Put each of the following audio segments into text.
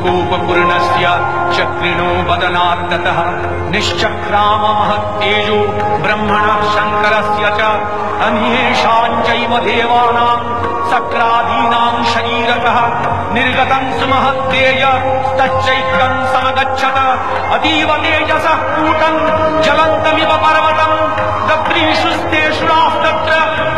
कोपपूर्णस्य चक्रिणो वदनात्ततः निश्चक्राम महत्तेजो ब्रह्मणः शङ्करस्य च अन्येषाञ्चैव देवानां सक्रादीनां शरीरतः निर्गतं सुमहत्तेज तच्चैत्रं समगच्छत अतीव तेजसः कूटं ज्वलन्तमिव पर्वतं दद्रीषुस्तेषुरास्तत्र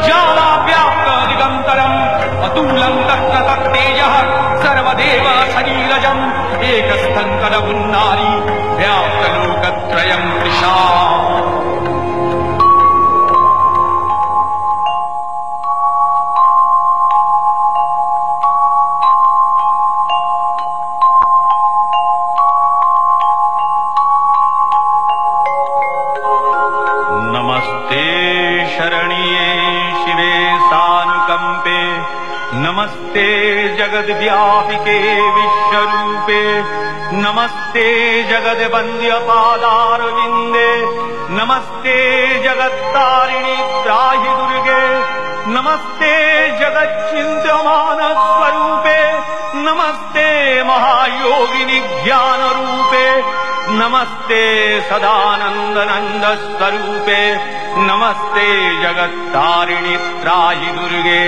ज्वालाव्याप्त दिगन्तरम् अतुलं तत्र तत्तेजः सर्वदेव शरीरजम् एकस्थं कदमुन्नारी व्याप्तलोकत्रयं तृषा नमस्ते जगद्व्यापिके विश्वरूपे नमस्ते जगद्वन्द्यपादारविन्दे नमस्ते जगत्तारिणि त्राहि दुर्गे नमस्ते जगच्चिन्त्यमानस्वरूपे नमस्ते महायोगिनि ज्ञानरूपे नमस्ते सदानन्दनन्दस्वरूपे नमस्ते जगत्तारिणि त्राहि दुर्गे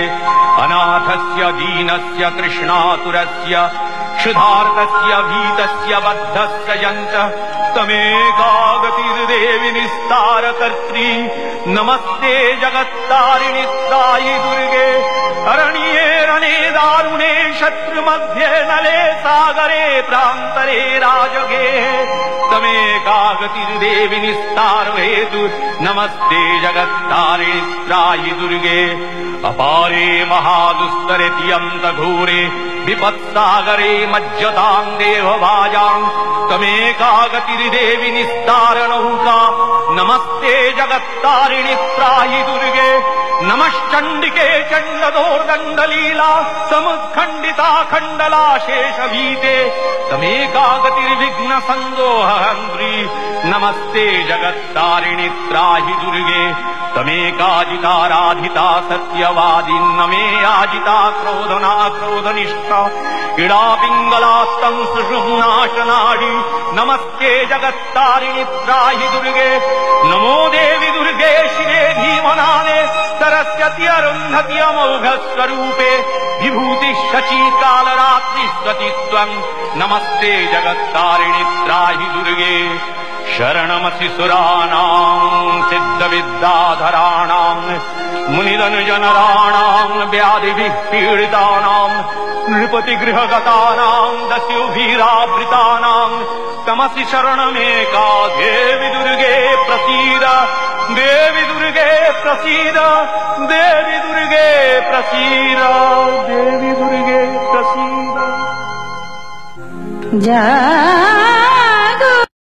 अनाथस्य दीनस्य कृष्णातुरस्य क्षुधार्तस्य भीतस्य बद्धस्य यञ्च तमेकागतिर्देवि निस्तारकर्त्री नमस्ते जगत्तारिणि त्राहि दुर्गे अरण्ये रणे दारुणे शत्रुमध्ये नले सागरे प्रान्तरे राजगे तमेकागतिर्देवि निस्तारहेतु नमस्ते जगत्तारिणि त्राहि दुर्गे अपारे महादुस्तरे तियन्तघोरे विपत्सागरे मज्जतां देवभाजां तमेकागतिर्देवि निस्तारणौका नमस्ते जगत्तारिणि त्राहि दुर्गे नमश्चण्डिके चण्डदोर्दण्डलीला समुत्खण्डिता खण्डला शेषभीते तमेकागतिर्विघ्न सन्दोहन्त्री नमस्ते जगत्तारिणि त्राहि दुर्गे तमेकाजिताराधिता सत्यवादी नमे आजिता क्रोधना क्रोधनिष्ठा इडा पिङ्गलास्तं सुषुम्नाशनाडी नमस्ते जगत्तारिणि त्राहि दुर्गे नमो देवि दुर्गे शिवे धीमनादे सरस्वती अरुन्धति अमोघस्वरूपे विभूति शची कालरात्रि त्वं नमस्ते जगत्तारिणि त्राहि दुर्गे शरणमसि सुराणां सिद्धविद्याधराणां मुनिधनुजनराणां व्याधिभिः पीडितानां नृपतिगृहगतानां दस्युभिरावृतानां तमसि शरणमेका देवि दुर्गे प्रसीद देवि दुर्गे प्रसीद देवि दुर्गे प्रसीद देवि दुर्गे प्रसीद जय